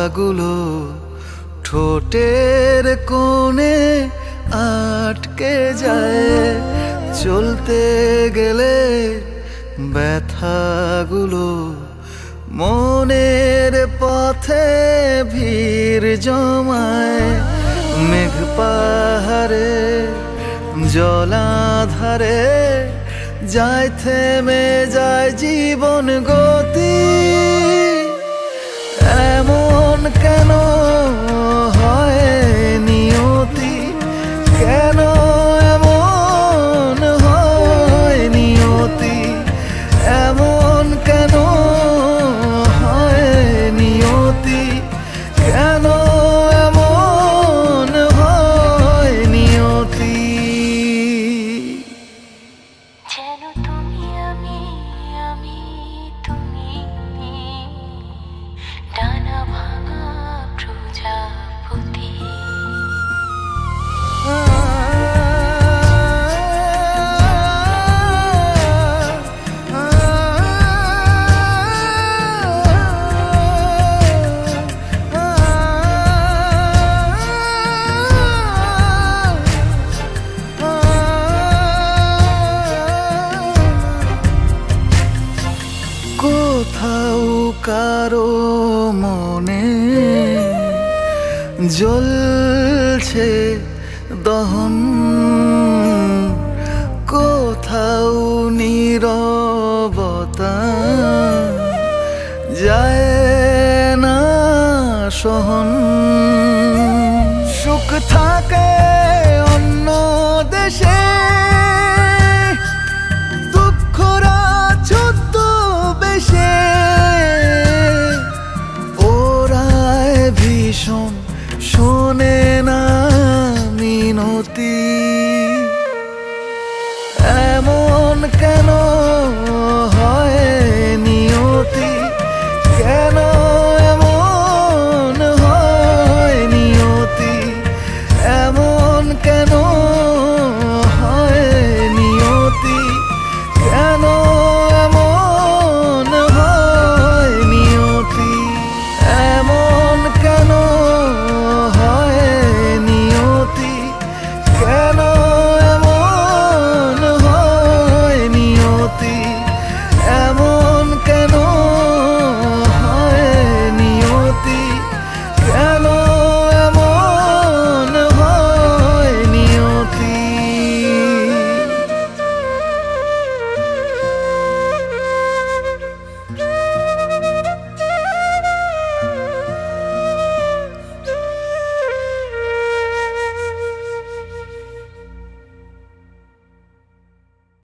কথাগুলো ঠোঁটের কোণে আটকে যায়, চলতে গেলে ব্যথাগুলো মনের পথে ভিড় জমায়। মেঘ পাহাড়ে জলাধারে যায় থেমে যায় জীবন গতি। এমন কেন হয় নিয়তি, কেন এমন হয় নিয়তি, এমন কেন হয় নিয়তি, কেন এমন হয় নিয়তি। যেন তুমি আমি, আমি তুমি, ডানা ভাঙা প্রজাপতি। কোথাও কারো মনে জ্বলছে দহন, কোথাও নীরবতা যায় না সহন। সুখ থাকে অন্য দেশে, দুঃখরা ছদ্মবেশে ওরায় ভীষণ শোনে না মিনতি। এমন কেন হয় নিয়তি, কেন এমন হয় নিয়তি, এমন কেন